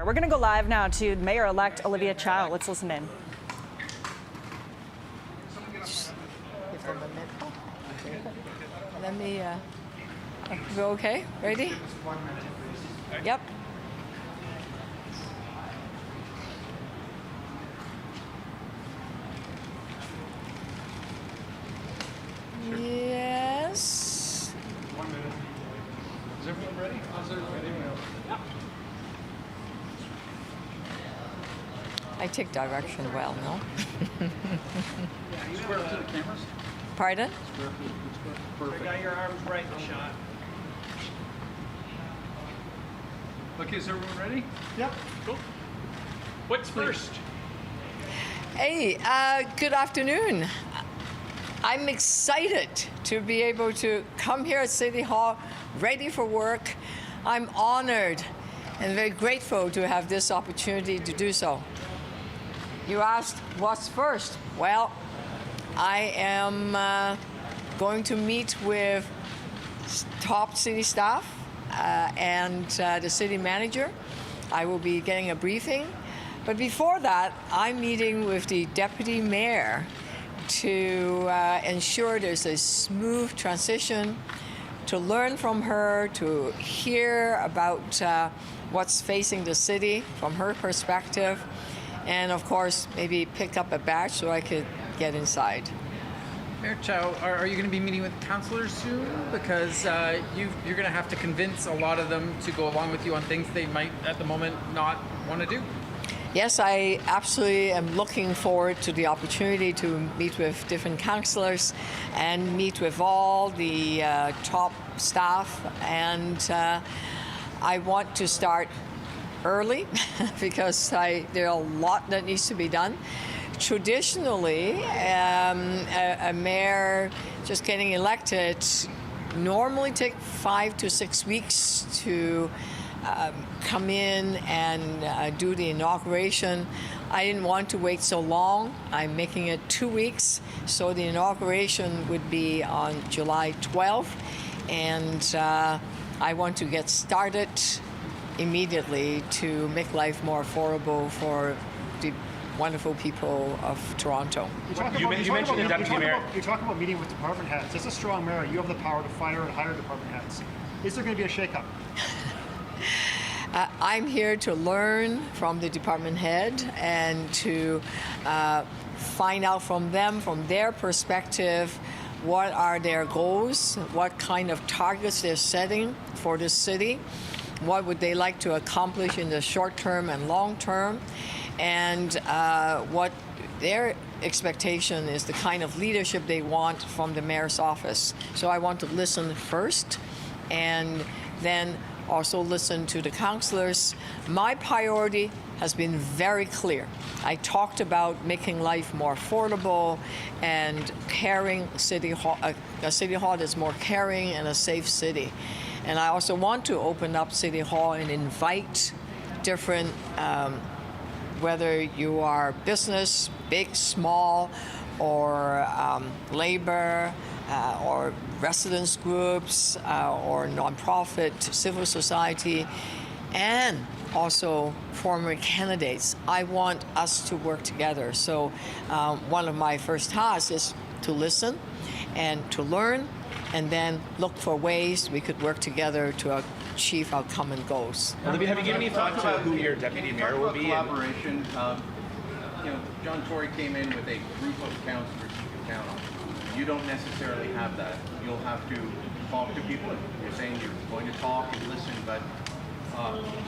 We're going to go live now to Mayor-elect Olivia Chow. Let's listen in. Let me, we okay? Ready? Yep. Yes. 1 minute. Is everyone ready? How's everybody? Yeah. I take direction well, no? Square to the cameras. Pardon? Square to the perfect. Got your arms right in the shot. Okay, is everyone ready? Yep. Cool. What's first? Hey, good afternoon. I'm excited to be able to come here at City Hall, ready for work. I'm honored and very grateful to have this opportunity to do so. You asked, what's first? Well, I am going to meet with top city staff and the city manager. I will be getting a briefing. But before that, I'm meeting with the deputy mayor to ensure there's a smooth transition, to learn from her, to hear about what's facing the city from her perspective, and of course, maybe pick up a badge so I could get inside. Mayor Chow, are you going to be meeting with councillors soon? Because you're going to have to convince a lot of them to go along with you on things they might, at the moment, not want to do. Yes, I absolutely am looking forward to the opportunity to meet with different councillors and meet with all the top staff. And I want to start early because there are a lot that needs to be done. Traditionally, a mayor just getting elected normally takes 5 to 6 weeks to come in and do the inauguration. I didn't want to wait so long. I'm making it 2 weeks, so the inauguration would be on July 12th, and I want to get started immediately to make life more affordable for the wonderful people of Toronto. You mentioned the deputy mayor. You're talking about meeting with department heads. As a strong mayor, you have the power to fire and hire department heads. Is there going to be a shakeup? I'm here to learn from the department head and to find out from them, from their perspective, what are their goals, what kind of targets they're setting for the city, what would they like to accomplish in the short term and long term, and what their expectation is, the kind of leadership they want from the mayor's office. So I want to listen first and then also listen to the councillors. My priority has been very clear. I talked about making life more affordable and caring City Hall, a City Hall that's more caring and a safe city. And I also want to open up City Hall and invite different, whether you are business, big, small, or labor, or residents groups, or nonprofit, civil society, and also former candidates. I want us to work together. So one of my first tasks is to listen and to learn, and then look for ways we could work together to achieve our common goals. Olivia, have you given any thought to who your deputy mayor will be? Collaboration. John Tory came in with a group of councillors you can count on. You don't necessarily have that. You'll have to talk to people. You're saying you're going to talk and listen, but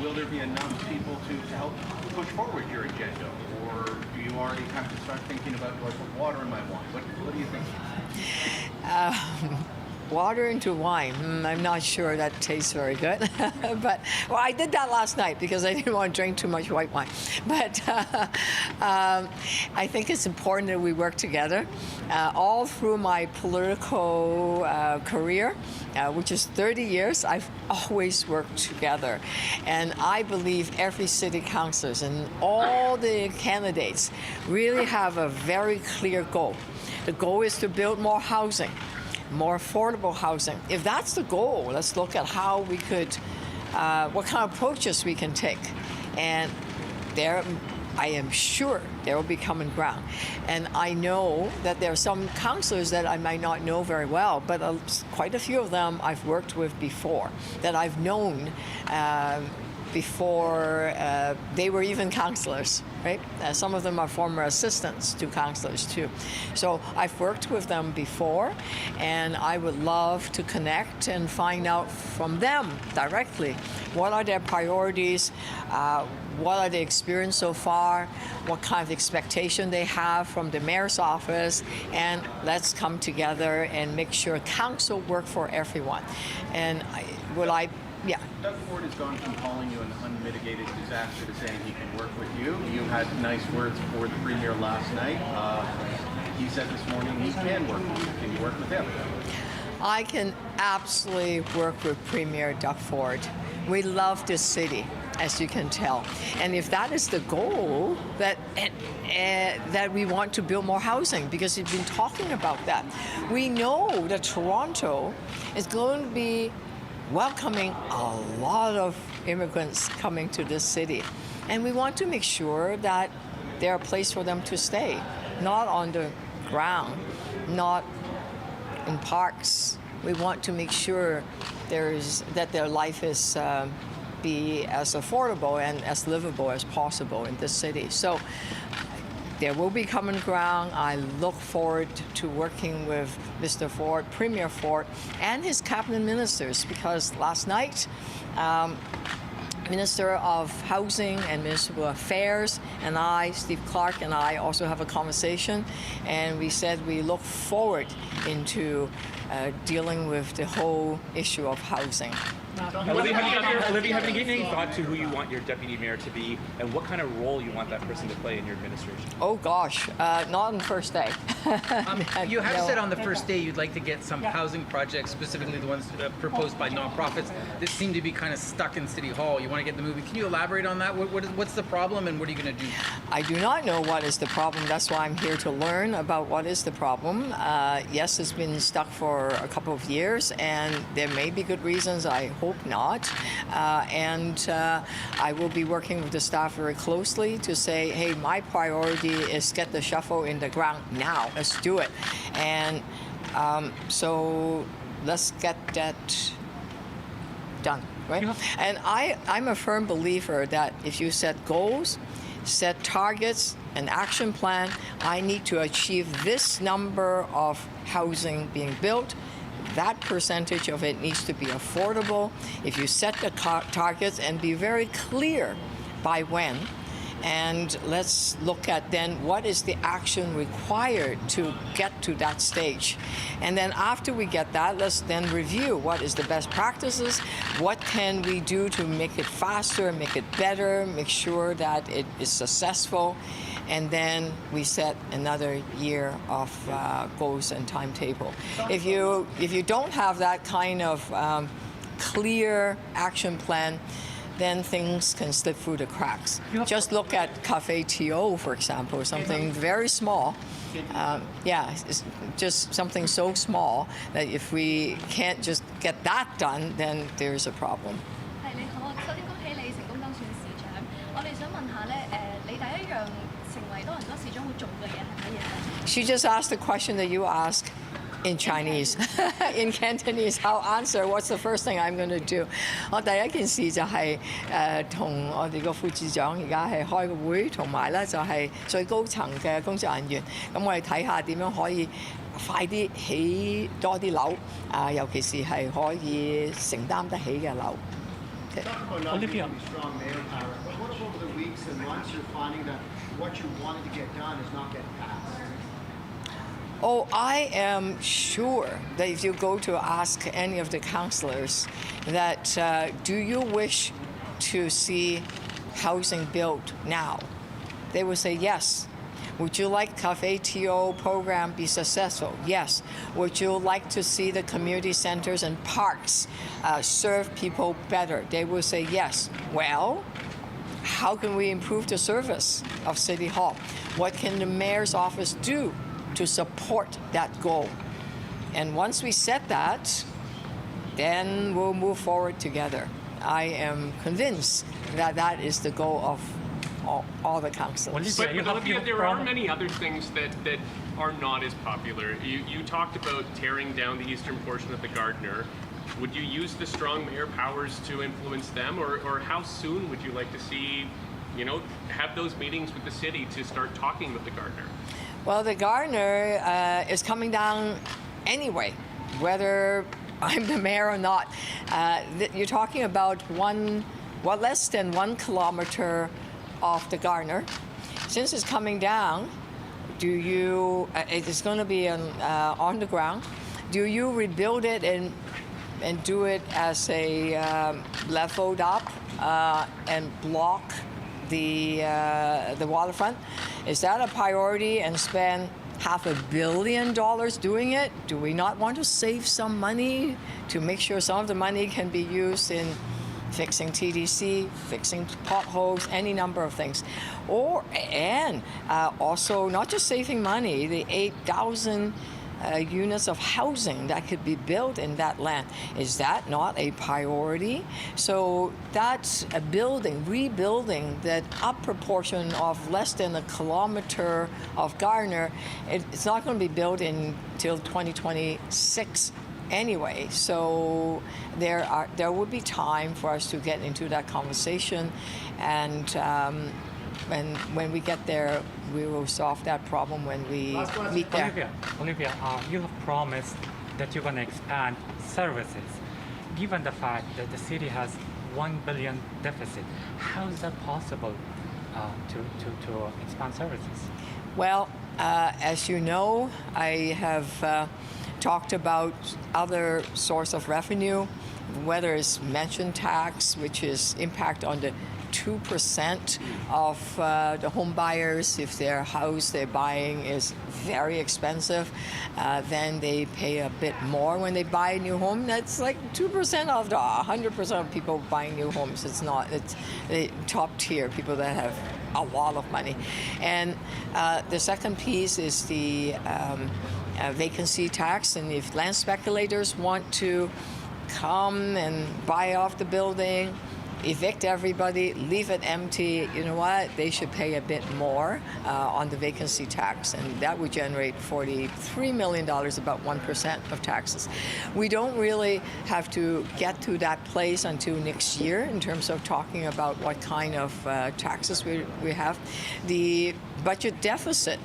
will there be enough people to help push forward your agenda? Or do you already have to start thinking about, do I put water in my wine? What do you think? Water into wine. I'm not sure that tastes very good. But, well, I did that last night because I didn't want to drink too much white wine. But I think it's important that we work together. All through my political career, which is 30 years, I've always worked together. And I believe every city councillors and all the candidates really have a very clear goal. The goal is to build more housing, more affordable housing. If that's the goal, let's look at how we could, what kind of approaches we can take. and there, I am sure there will be common ground. And I know that there are some councillors that I might not know very well, but quite a few of them I've worked with before, that I've known before they were even councillors, right? Some of them are former assistants to councillors too. So I've worked with them before, and I would love to connect and find out from them directly what are their priorities, what are they experienced so far, what kind of expectation they have from the mayor's office, and let's come together and make sure council work for everyone. And yeah. Doug Ford has gone from calling you an unmitigated disaster to saying he can work with you. You had nice words for the Premier last night. He said this morning he can work with you. Can you work with him? I can absolutely work with Premier Doug Ford. We love this city, as you can tell. And if that is the goal, that we want to build more housing, because we've been talking about that. We know that Toronto is going to be welcoming a lot of immigrants coming to this city. And we want to make sure that there are a place for them to stay, not on the ground, not in parks. We want to make sure that their life is be as affordable and as livable as possible in this city. So there will be common ground. I look forward to working with Mr. Ford, Premier Ford, and his cabinet ministers, because last night, Minister of Housing and Municipal Affairs and I, Steve Clark, and I also have a conversation, and we said we look forward into dealing with the whole issue of housing. Olivia, have you given any thought to who you want your deputy mayor to be, and what kind of role you want that person to play in your administration? Oh gosh, not on the first day. You have No. said on the first day you'd like to get some housing projects, specifically the ones proposed by nonprofits, that seem to be kind of stuck in City Hall. You want to get them moving. Can you elaborate on that? What's the problem, and what are you going to do? I do not know what is the problem. That's why I'm here to learn about what is the problem. Yes, it's been stuck for a couple of years, and there may be good reasons. I hope not. I will be working with the staff very closely to say, hey, my priority is get the shovel in the ground now. Let's do it. And so let's get that done, right? And I'm a firm believer that if you set goals, set targets, an action plan, I need to achieve this number of housing being built. That percentage of it needs to be affordable. If you set the targets and be very clear by when, and let's look at then what is the action required to get to that stage. And then after we get that, let's then review what is the best practices, what can we do to make it faster, make it better, make sure that it is successful. And then we set another year of goals and timetable. If you don't have that kind of clear action plan, then things can slip through the cracks. Just look at Cafe TO, for example, something very small. It's just something so small that if we can't just get that done, then there's a problem. 係你好，首先恭喜你成功當選市長。我哋想問下咧，你第一樣成為多倫多市長會做嘅嘢係乜嘢咧？ She just asked the question that you ask in Chinese. In Cantonese, I'll answer what's the first thing I'm going to do. 我第一件事就係同我哋個副市長而家係開個會，同埋咧就係最高層嘅工作人員。咁我哋睇下點樣可以快啲起多啲樓，尤其是係可以承擔得起嘅樓。Olivia. Strong mayor power. But what if over the weeks and months you're finding that what you wanted to get done is not getting passed? Oh, I am sure that if you go to ask any of the councillors that do you wish to see housing built now, they will say yes. Would you like Cafe TO program be successful? Yes. Would you like to see the community centers and parks serve people better? They will say yes. Well, how can we improve the service of City Hall? What can the mayor's office do to support that goal? And once we set that, then we'll move forward together. I am convinced that that is the goal of all the councillors. But Olivia, there are many other things that are not as popular. You talked about tearing down the eastern portion of the Gardiner. Would you use the strong mayor powers to influence them, or how soon would you like to see, have those meetings with the city to start talking with the Gardiner? Well, the Gardiner is coming down anyway, whether I'm the mayor or not. You're talking about less than 1 kilometer of the Gardiner. Since it's coming down, it is going to be on the ground. Do you rebuild it and do it as a leveled up and block the waterfront? Is that a priority and spend $500 million doing it? Do we not want to save some money to make sure some of the money can be used in fixing TDC, fixing potholes, any number of things? And also not just saving money, the 8,000 units of housing that could be built in that land. Is that not a priority? So that's a rebuilding that up proportion of less than 1 kilometer of Gardiner. It's not going to be built until 2026 anyway. So there would be time for us to get into that conversation, and when we get there, we will solve that problem when we meet there. Olivia, you have promised that you're going to expand services. Given the fact that the city has $1 billion deficit, how is that possible to expand services? Well, as you know, I have talked about other source of revenue, whether it's mention tax, which is impact on the 2% of the home buyers. If their house they're buying is very expensive, then they pay a bit more when they buy a new home. That's like 2% of the 100% of people buying new homes. It's the top tier, people that have a lot of money. And the second piece is the vacancy tax. And if land speculators want to come and buy off the building, evict everybody, leave it empty, you know what? They should pay a bit more on the vacancy tax, and that would generate $43 million, about 1% of taxes. We don't really have to get to that place until next year in terms of talking about what kind of taxes we have. The budget deficit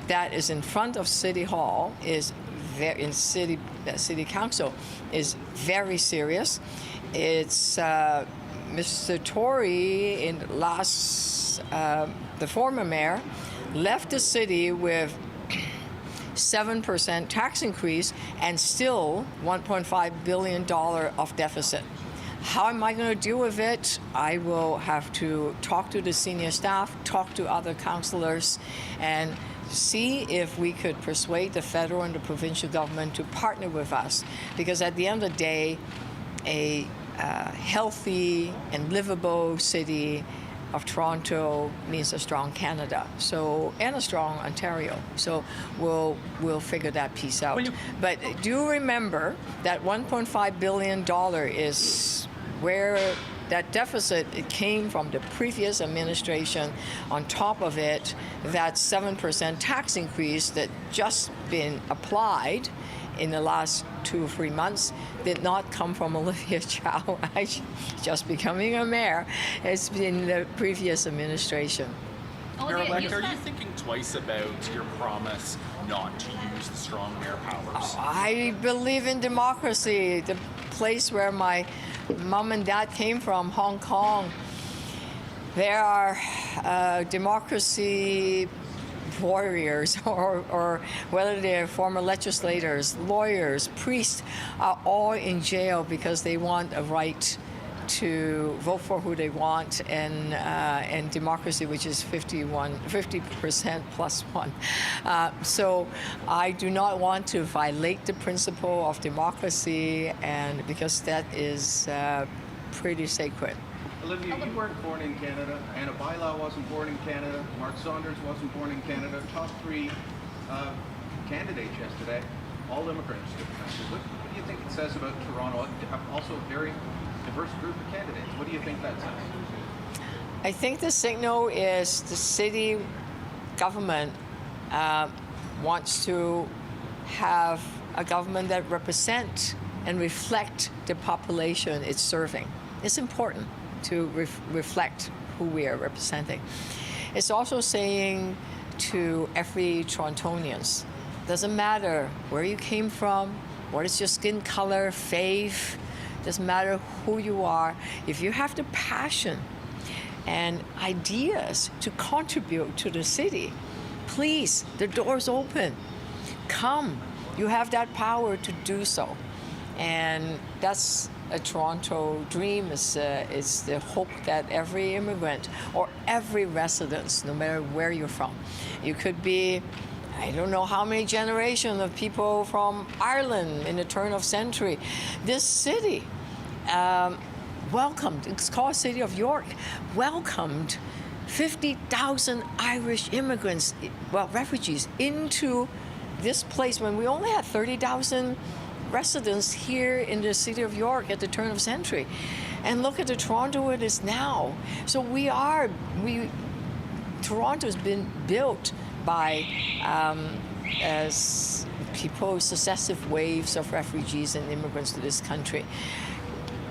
that is in front of City Hall in City Council is very serious. It's Mr. Tory the former mayor, left the city with 7% tax increase and still $1.5 billion of deficit. How am I going to deal with it? I will have to talk to the senior staff, talk to other councillors, and see if we could persuade the federal and the provincial government to partner with us. Because at the end of the day, a healthy and livable city of Toronto means a strong Canada, and a strong Ontario. So we'll figure that piece out. But do remember that $1.5 billion is where that deficit, it came from the previous administration. On top of it, that 7% tax increase that just been applied in the last 2 or 3 months did not come from Olivia Chow. Just becoming a mayor. It's been the previous administration. Mayor-elect, are you thinking twice about your promise not to use the strong mayor powers? I believe in democracy. The place where my mom and dad came from, Hong Kong, there are democracy warriors, or whether they're former legislators, lawyers, priests, are all in jail because they want a right to vote for who they want, and democracy, which is 50% plus one. So I do not want to violate the principle of democracy, and because that is pretty sacred. Olivia, you weren't born in Canada. Anna Bailao wasn't born in Canada. Mark Saunders wasn't born in Canada. Top 3 candidates yesterday, all immigrants to the country. What do you think it says about Toronto? Also very diverse group of candidates. What do you think that says? I think the signal is the city government wants to have a government that represents and reflect the population it's serving. It's important to reflect who we are representing. It's also saying to every Torontonians, doesn't matter where you came from, what is your skin color, faith, doesn't matter who you are, if you have the passion and ideas to contribute to the city, please, the door's open. Come, you have that power to do so. And that's a Toronto dream, is the hope that every immigrant or every resident, no matter where you're from, you could be, I don't know how many generations of people from Ireland in the turn of century. This city welcomed, it's called City of York, welcomed 50,000 Irish immigrants, well, refugees, into this place when we only had 30,000 residents here in the City of York at the turn of century. And look at the Toronto it is now. So Toronto's been built by as people, successive waves of refugees and immigrants to this country.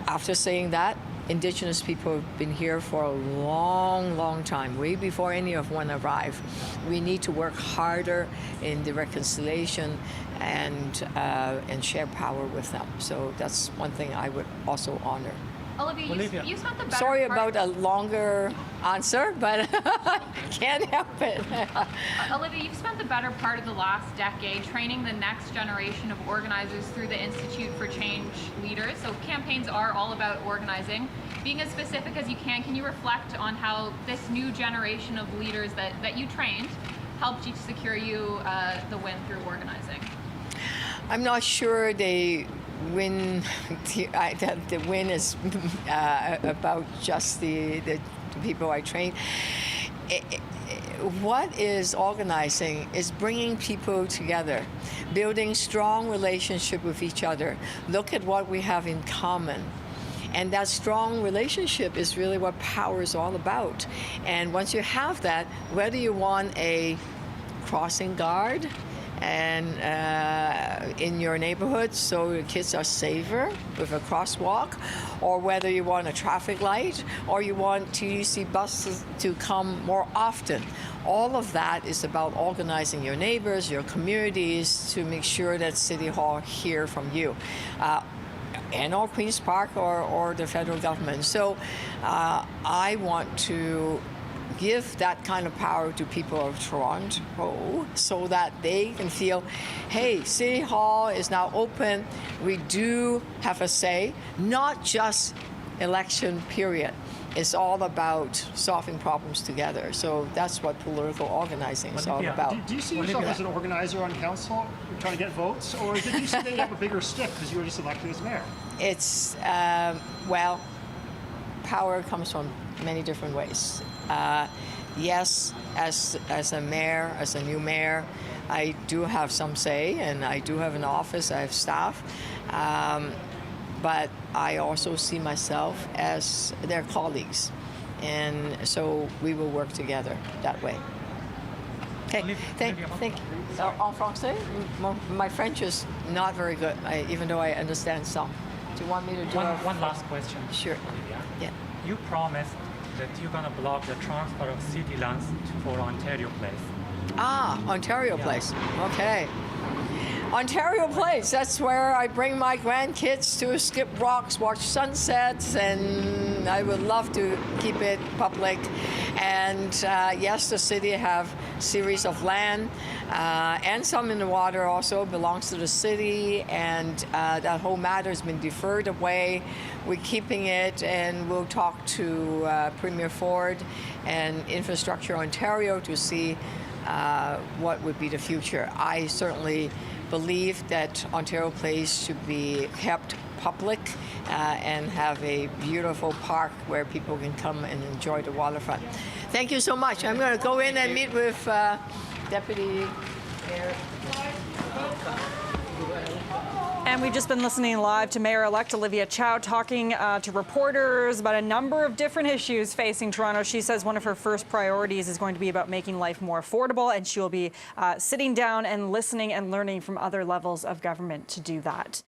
After saying that, Indigenous people have been here for a long, long time, way before any of one arrived. We need to work harder in the reconciliation and share power with them. So that's one thing I would also honor. Olivia, you spent the better Sorry part... about a longer answer, but can't help it. Olivia, you've spent the better part of the last decade training the next generation of organizers through the Institute for Change Leaders. So campaigns are all about organizing. Being as specific as you can you reflect on how this new generation of leaders that you trained helped you to secure you the win through organizing? I'm not sure they win. The win is about just the people I train. What is organizing is bringing people together, building strong relationship with each other. Look at what we have in common. And that strong relationship is really what power is all about. And once you have that, whether you want a crossing guard and in your neighborhood so your kids are safer with a crosswalk, or whether you want a traffic light, or you want TUC buses to come more often. All of that is about organizing your neighbors, your communities, to make sure that City Hall hear from you. And or Queen's Park or the federal government. So I want to give that kind of power to people of Toronto so that they can feel, hey, City Hall is now open. We do have a say, not just election period. It's all about solving problems together. So that's what political organizing is all about. Do you see yourself as an organizer on council, trying to get votes, or is it you see that you have a bigger stick because you were just elected as mayor? It's, well, power comes from many different ways. Yes, as a mayor, as a new mayor, I do have some say, and I do have an office, I have staff. But I also see myself as their colleagues. And so we will work together that way. Okay, thank you. En français? My French is not very good, even though I understand some. Do you want me to do one last question? Sure. Olivia. Yeah. You promised that you're going to block the transfer of city lands for Ontario Place. Ontario Place. Okay. Ontario Place, that's where I bring my grandkids to skip rocks, watch sunsets, and I would love to keep it public. And yes, the city have series of land and some in the water also belongs to the city, and that whole matter has been deferred away. We're keeping it, and we'll talk to Premier Ford and Infrastructure Ontario to see what would be the future. I certainly believe that Ontario Place should be kept public and have a beautiful park where people can come and enjoy the waterfront. Thank you so much. I'm going to go in and meet with Deputy Mayor. And we've just been listening live to Mayor-elect Olivia Chow talking to reporters about a number of different issues facing Toronto. She says one of her first priorities is going to be about making life more affordable, and she will be sitting down and listening and learning from other levels of government to do that.